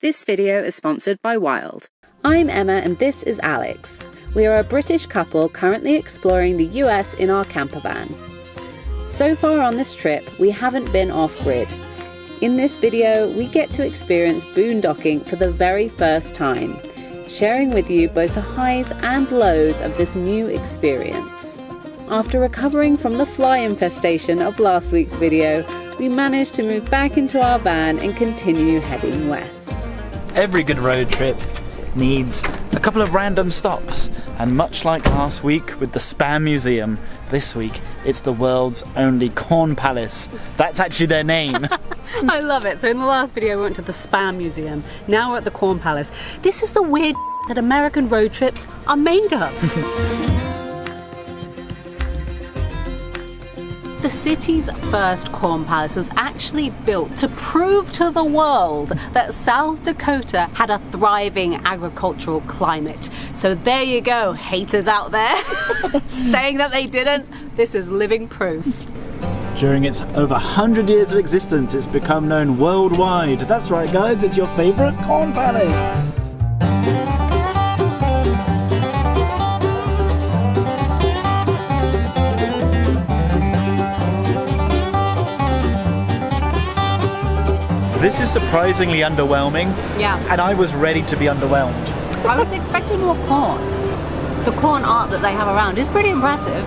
This video is sponsored by Wild. I'm Emma and this is Alex. We are a British couple currently exploring the US in our campervan. So far on this trip, we haven't been off-grid. In this video, we get to experience boondocking for the very first time, sharing with you both the highs and lows of this new experience. After recovering from the fly infestation of last week's video, we managed to move back into our van and continue heading west. Every good road trip needs a couple of random stops, and much like last week with the Spam Museum, this week it's the world's only corn palace. That's actually their name. I love it. So in the last video we went to the Spam Museum, now we're at the Corn Palace. This is the weird that American road trips are made of. The city's first Corn Palace was actually built to prove to the world that South Dakota had a thriving agricultural climate. So there you go, haters out there saying that they didn't. This is living proof. During its over 100 years of existence, it's become known worldwide. That's right, guys, it's your favourite Corn Palace. This is surprisingly underwhelming. Yeah. And I was ready to be underwhelmed. I was expecting more corn. The corn art that they have around is pretty impressive,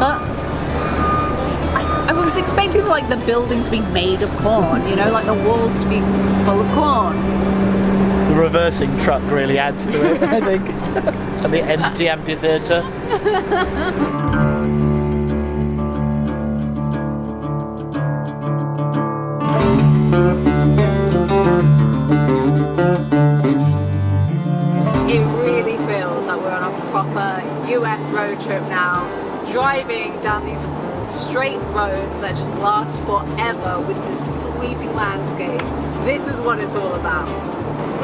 but I was expecting like the buildings to be made of corn, you know, like the walls to be full of corn. The reversing truck really adds to it, I think. And the empty amphitheatre. It really feels like we're on a proper US road trip now, driving down these straight roads that just last forever with this sweeping landscape. This is what it's all about.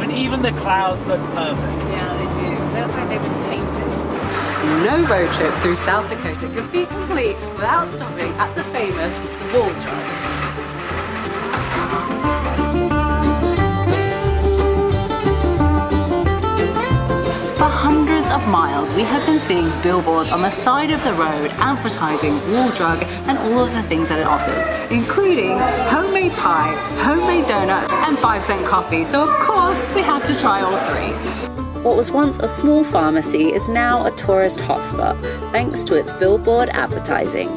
And even the clouds look perfect. Yeah, they do. They look like they've been painted. No road trip through South Dakota could be complete without stopping at the famous wall drive. For hundreds of miles, we have been seeing billboards on the side of the road advertising Wall Drug and all of the things that it offers, including homemade pie, homemade donut, and 5-cent coffee. So of course, we have to try all three. What was once a small pharmacy is now a tourist hotspot, thanks to its billboard advertising.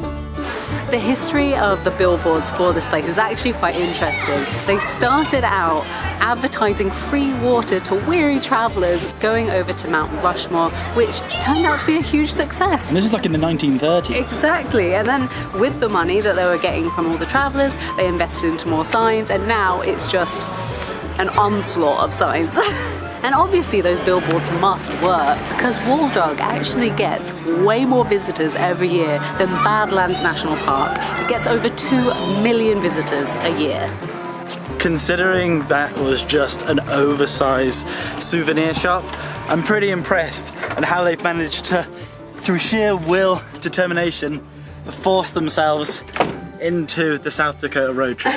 The history of the billboards for this place is actually quite interesting. They started out advertising free water to weary travellers going over to Mount Rushmore, which turned out to be a huge success. And this is like in the 1930s. Exactly, and then with the money that they were getting from all the travellers, they invested into more signs, and now it's just an onslaught of signs. And obviously those billboards must work because Wall Drug actually gets way more visitors every year than Badlands National Park. It gets over 2 million visitors a year. Considering that was just an oversized souvenir shop, I'm pretty impressed at how they've managed to, through sheer will, determination, force themselves into the South Dakota road trip.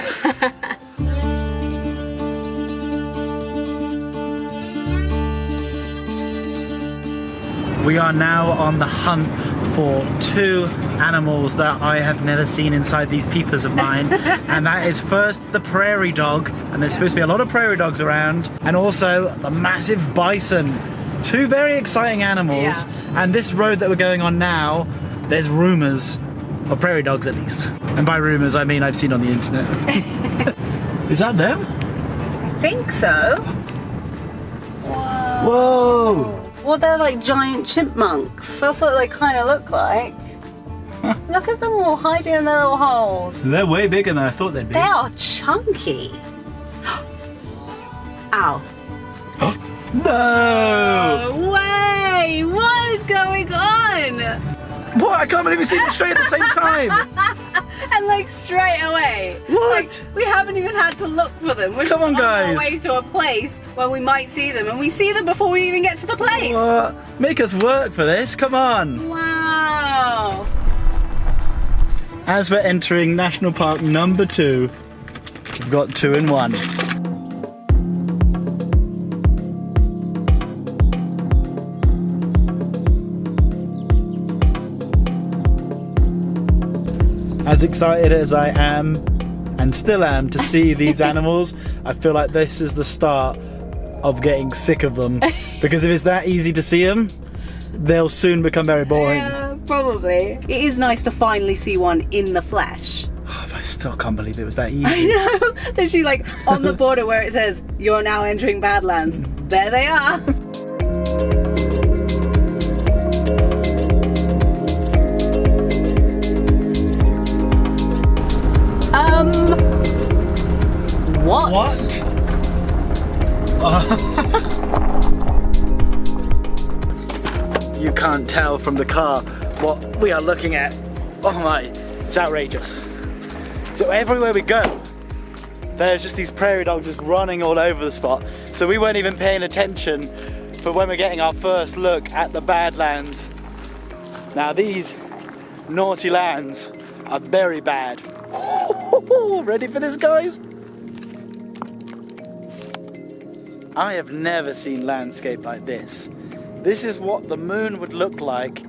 We are now on the hunt for 2 animals that I have never seen inside these peepers of mine. And that is first the prairie dog, and there's supposed to be a lot of prairie dogs around, and also the massive bison. 2 very exciting animals. Yeah. And this road that we're going on now, there's rumours of prairie dogs at least. And by rumours I mean I've seen on the internet. Is that them? I think so. Whoa. Whoa! Well, they're like giant chipmunks. That's what they kind of look like. Look at them all hiding in their little holes. They're way bigger than I thought they'd be. They are chunky. Ow. No! No way! What is going on? What? I can't believe we've seen them straight at the same time! And like straight away. What? Like, we haven't even had to look for them. We're Come on, just guys. on our way to a place where we might see them, and we see them before we even get to the place. What? Make us work for this, come on! Wow! As we're entering National Park number 2, we've got 2 in 1. As excited as I am, and still am, to see these animals, I feel like this is the start of getting sick of them. Because if it's that easy to see them, they'll soon become very boring. Yeah, probably. It is nice to finally see one in the flesh. Oh, I still can't believe it was that easy. I know. They're actually like on the border where it says, "You're now entering Badlands." There they are. What? You can't tell from the car what we are looking at. Oh my, it's outrageous. So everywhere we go, there's just these prairie dogs just running all over the spot. So we weren't even paying attention for when we're getting our first look at the Badlands. Now these naughty lands are very bad. Ready for this, guys? I have never seen landscape like this. This is what the moon would look like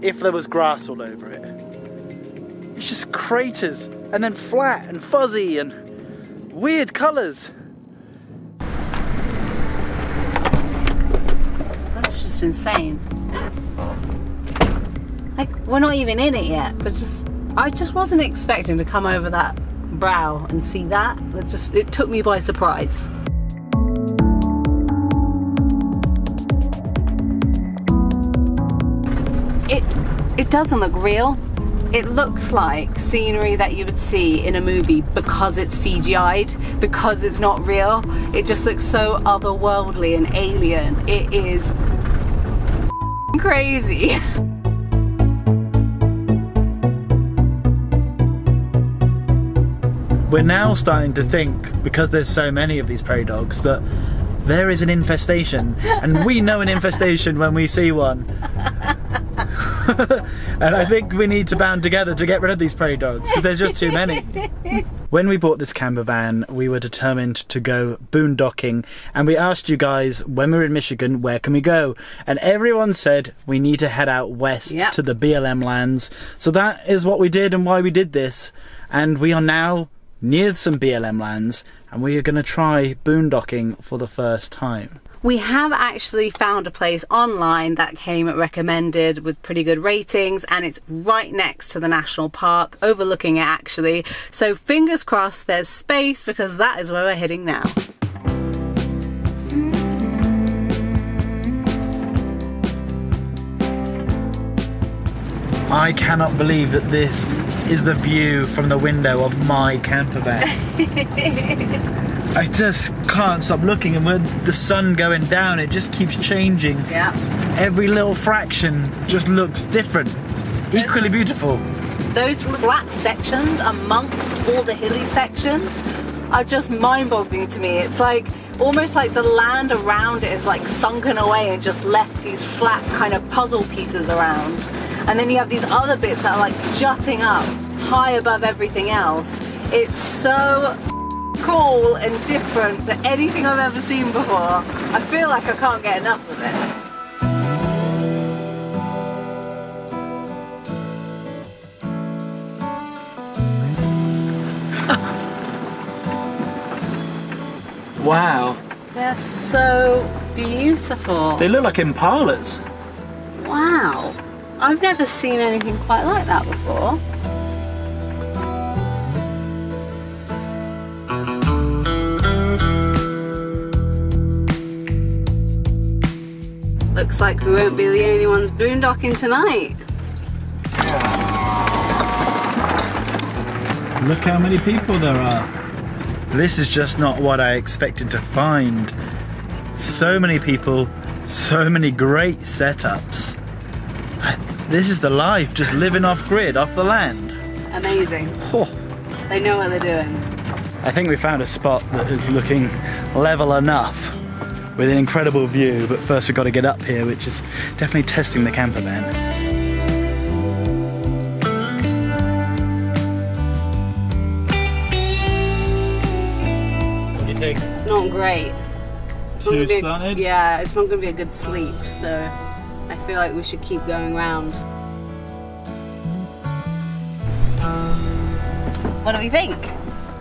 if there was grass all over it. It's just craters, and then flat and fuzzy and weird colours. That's just insane. Like, we're not even in it yet, but I just wasn't expecting to come over that brow and see that. It took me by surprise. It doesn't look real. It looks like scenery that you would see in a movie because it's CGI'd, because it's not real. It just looks so otherworldly and alien. It is crazy. We're now starting to think, because there's so many of these prairie dogs, that there is an infestation, and we know an infestation when we see one. And I think we need to band together to get rid of these prairie dogs, because there's just too many. When we bought this camper van, we were determined to go boondocking, and we asked you guys, when we were in Michigan, where can we go? And everyone said we need to head out west to the BLM lands. So that is what we did and why we did this. And we are now near some BLM lands, and we are going to try boondocking for the first time. We have actually found a place online that came recommended with pretty good ratings, and it's right next to the national park, overlooking it actually. So fingers crossed there's space, because that is where we're heading now. I cannot believe that this is the view from the window of my camper van. I just can't stop looking, and with the sun going down, it just keeps changing. Yeah. Every little fraction just looks different. Equally beautiful. Those flat sections amongst all the hilly sections are just mind-boggling to me. It's like almost like the land around it is like sunken away and just left these flat kind of puzzle pieces around. And then you have these other bits that are like jutting up high above everything else. It's so cool and different to anything I've ever seen before. I feel like I can't get enough of it. Wow. They're so beautiful. They look like impalas. Wow. I've never seen anything quite like that before. Looks like we won't be the only ones boondocking tonight. Look how many people there are. This is just not what I expected to find. So many people, so many great setups. This is the life, just living off grid, off the land. Amazing. Oh. They know what they're doing. I think we found a spot that is looking level enough with an incredible view, but first we've got to get up here, which is definitely testing the camper van. What do you think? It's not great. Too slanted? Yeah, it's not going to be a good sleep, so I feel like we should keep going round. What do we think?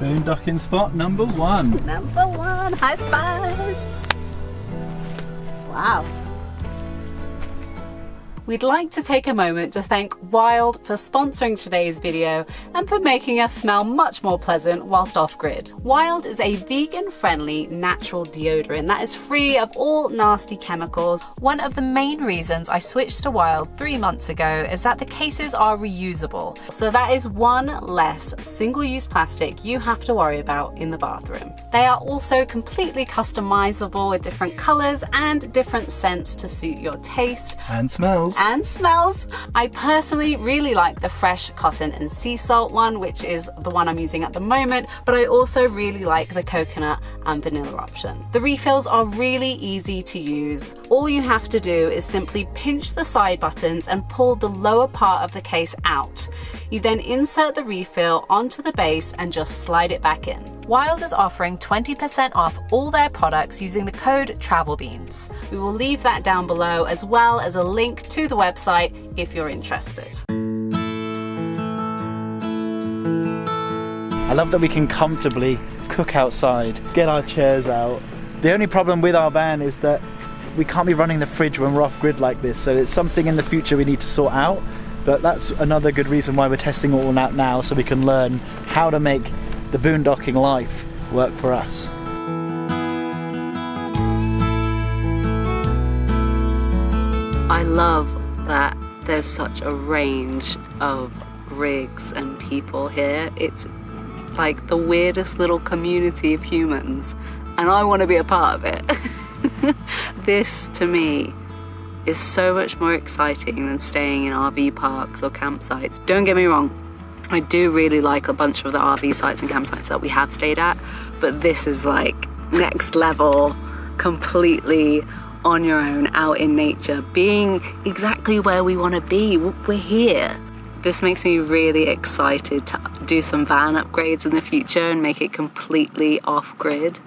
Boondocking spot number 1. Number 1, high five! Wow. We'd like to take a moment to thank Wild for sponsoring today's video and for making us smell much more pleasant whilst off-grid. Wild is a vegan-friendly natural deodorant that is free of all nasty chemicals. One of the main reasons I switched to Wild 3 months ago is that the cases are reusable, so that is one less single-use plastic you have to worry about in the bathroom. They are also completely customizable with different colors and different scents to suit your taste. And smells. I personally really like the fresh cotton and sea salt one, which is the one I'm using at the moment, but I also really like the coconut and vanilla option. The refills are really easy to use. All you have to do is simply pinch the side buttons and pull the lower part of the case out. You then insert the refill onto the base and just slide it back in. Wild is offering 20% off all their products using the code TRAVELBEANS. We will leave that down below, as well as a link to the website if you're interested. I love that we can comfortably cook outside, get our chairs out. The only problem with our van is that we can't be running the fridge when we're off grid like this, so it's something in the future we need to sort out. But that's another good reason why we're testing it all out now, so we can learn how to make the boondocking life work for us. I love that there's such a range of rigs and people here. It's like the weirdest little community of humans, and I want to be a part of it. This, to me, is so much more exciting than staying in RV parks or campsites. Don't get me wrong, I do really like a bunch of the RV sites and campsites that we have stayed at, but this is like next level, completely on your own, out in nature, being exactly where we want to be. We're here. This makes me really excited to do some van upgrades in the future and make it completely off-grid.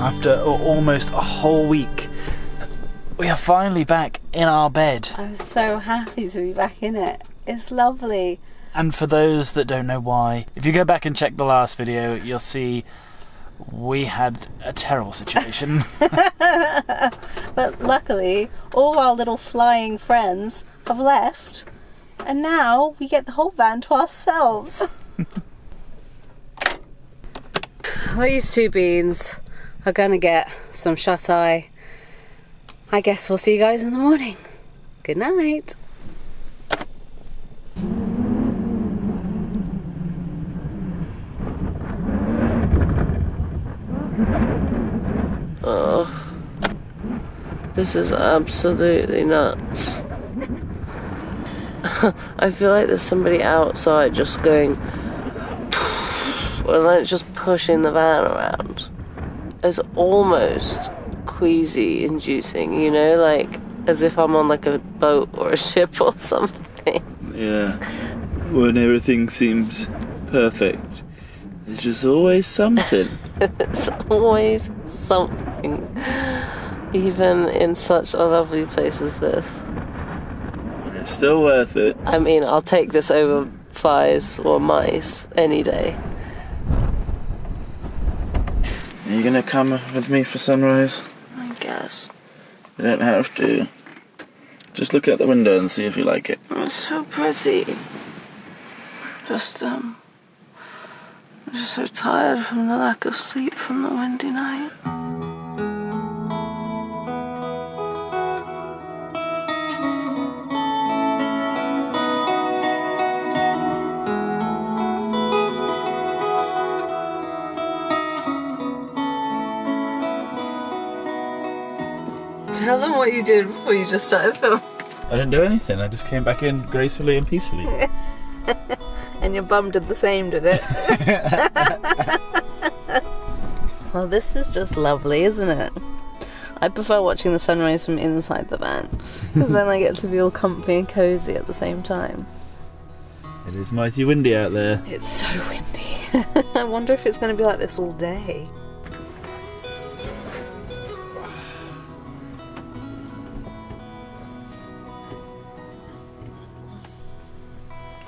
After almost a whole week, we are finally back in our bed. I'm so happy to be back in it. It's lovely. And for those that don't know why, if you go back and check the last video, you'll see we had a terrible situation. But luckily, all our little flying friends have left, and now we get the whole van to ourselves. These two beans are gonna get some shut-eye. I guess we'll see you guys in the morning. Good night. Oh, this is absolutely nuts. I feel like there's somebody outside just going, and like just pushing the van around. It's almost queasy inducing, you know, like as if I'm on like a boat or a ship or something. Yeah, when everything seems perfect, there's just always something. It's always something, even in such a lovely place as this. It's still worth it. I mean, I'll take this over flies or mice any day. Are you gonna come with me for sunrise? I guess. You don't have to. Just look out the window and see if you like it. It's so pretty. I'm just so tired from the lack of sleep from the windy night. Tell them what you did before you just started filming. I didn't do anything, I just came back in gracefully and peacefully. And your bum did the same, did it? Well, this is just lovely, isn't it? I prefer watching the sunrise from inside the van, because then I get to be all comfy and cozy at the same time. It is mighty windy out there. It's so windy. I wonder if it's going to be like this all day.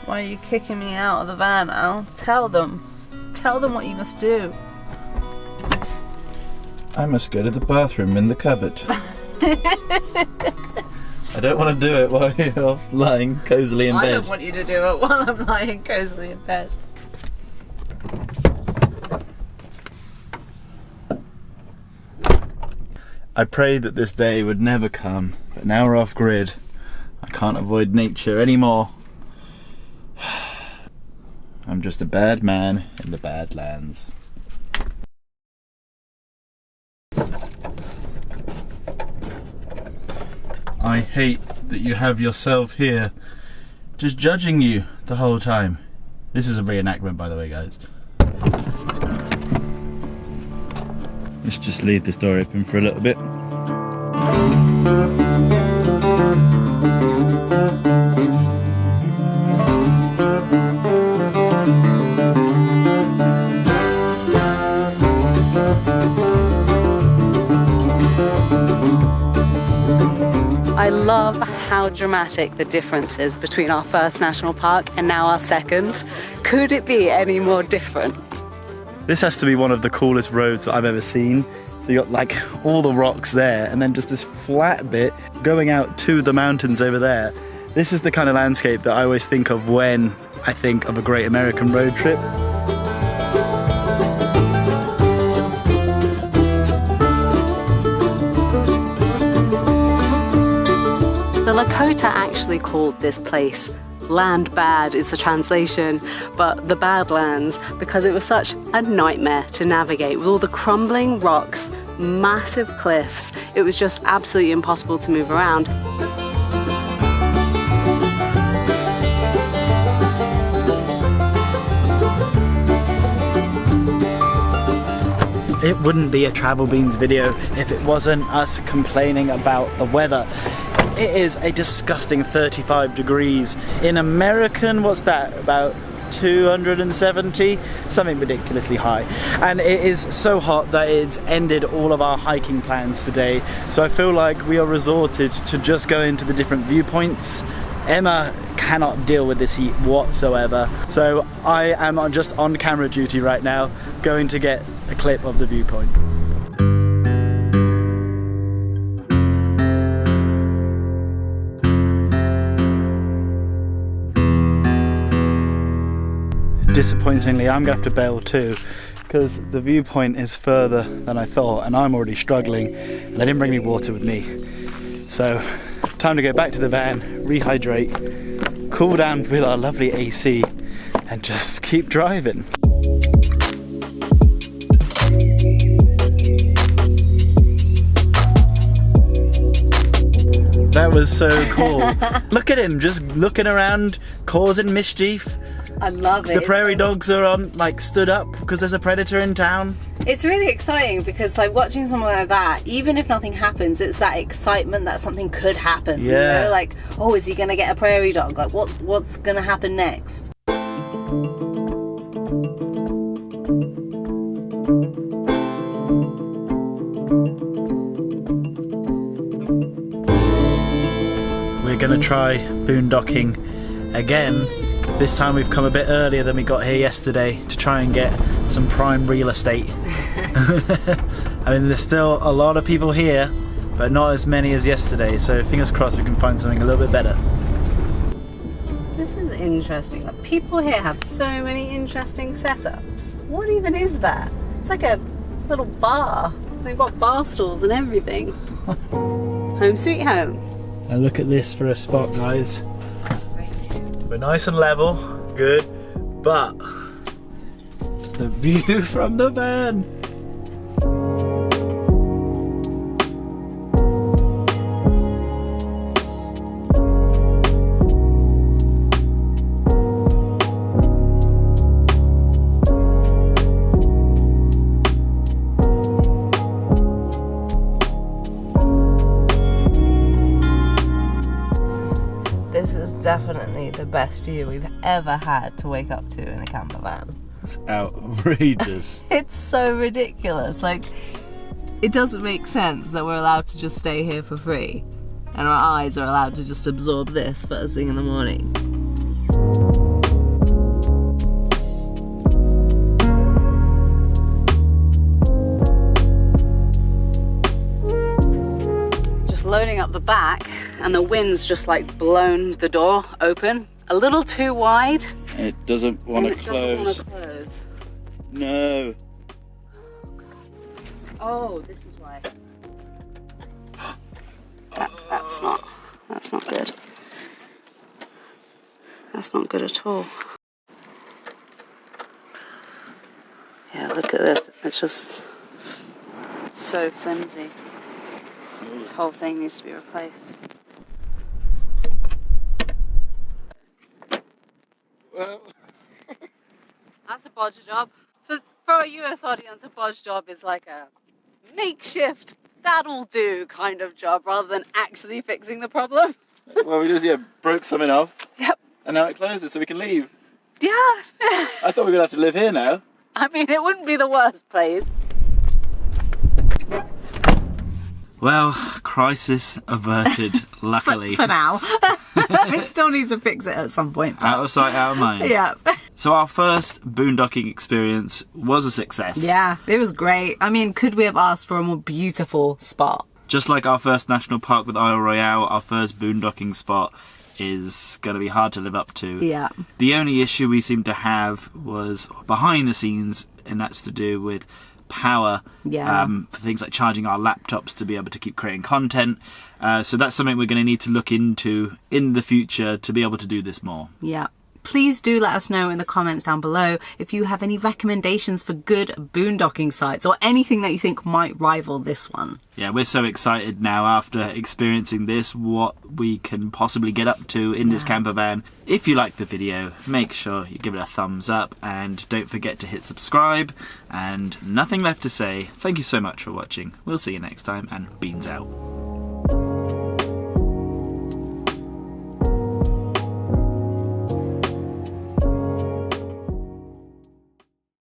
Why are you kicking me out of the van, Al? Tell them. Tell them what you must do. I must go to the bathroom in the cupboard. I don't want to do it while you're lying cosily in bed. I don't want you to do it while I'm lying cosily in bed. I prayed that this day would never come, but now we're off grid. I can't avoid nature anymore. I'm just a bad man in the Badlands. I hate that you have yourself here, just judging you the whole time. This is a reenactment, by the way, guys. Let's just leave this door open for a little bit. I love how dramatic the difference is between our first national park and now our second. Could it be any more different? This has to be one of the coolest roads that I've ever seen. So you got like all the rocks there and then just this flat bit going out to the mountains over there. This is the kind of landscape that I always think of when I think of a great American road trip. The Lakota actually called this place Land Bad is the translation, but the Badlands, because it was such a nightmare to navigate with all the crumbling rocks, massive cliffs. It was just absolutely impossible to move around. It wouldn't be a Travel Beans video if it wasn't us complaining about the weather. It is a disgusting 35 degrees. In American, what's that, about 270? Something ridiculously high. And it is so hot that it's ended all of our hiking plans today. So I feel like we are resorted to just going to the different viewpoints. Emma cannot deal with this heat whatsoever. So I am just on camera duty right now, going to get a clip of the viewpoint. Disappointingly, I'm gonna have to bail too, because the viewpoint is further than I thought and I'm already struggling, and I didn't bring any water with me. So time to go back to the van, rehydrate, cool down with our lovely AC and just keep driving. That was so cool. Look at him just looking around, causing mischief. I love it. The prairie dogs are on, like, stood up because there's a predator in town. It's really exciting because, like, watching something like that, even if nothing happens, it's that excitement that something could happen. Yeah. You know? Like, oh, is he going to get a prairie dog? Like, what's going to happen next? We're gonna try boondocking again. This time we've come a bit earlier than we got here yesterday to try and get some prime real estate. I mean, there's still a lot of people here, but not as many as yesterday, so fingers crossed we can find something a little bit better. This is interesting. Like, people here have so many interesting setups. What even is that? It's like a little bar. They've got bar stools and everything. Home sweet home. And look at this for a spot, guys. We're nice and level, good, but the view from the van. is definitely the best view we've ever had to wake up to in a camper van. It's outrageous. It's so ridiculous. Like, it doesn't make sense that we're allowed to just stay here for free and our eyes are allowed to just absorb this first thing in the morning. Just loading up the back, and the wind's just like blown the door open a little too wide. It doesn't want to close. No. Oh, this is why. That's not good. That's not good at all. Yeah, look at this. It's just so flimsy. This whole thing needs to be replaced. Well, That's a bodge job. For a US audience, a bodge job is like a makeshift, that'll do kind of job rather than actually fixing the problem. well, we just broke something off. Yep. And now it closes, so we can leave. Yeah. I thought we were gonna have to live here now. I mean, it wouldn't be the worst place. Well, crisis averted, luckily. For now. We still need to fix it at some point. But... Out of sight, out of mind. Yeah. So our first boondocking experience was a success. Yeah, it was great. I mean, could we have asked for a more beautiful spot? Just like our first national park with Isle Royale, our first boondocking spot is going to be hard to live up to. Yeah. The only issue we seemed to have was behind the scenes, and that's to do with power, for things like charging our laptops to be able to keep creating content. So that's something we're going to need to look into in the future to be able to do this more. Yeah. Please do let us know in the comments down below if you have any recommendations for good boondocking sites or anything that you think might rival this one. Yeah, we're so excited now after experiencing this, what we can possibly get up to in this camper van. If you liked the video, make sure you give it a thumbs up and don't forget to hit subscribe. And nothing left to say. Thank you so much for watching. We'll see you next time, and beans out.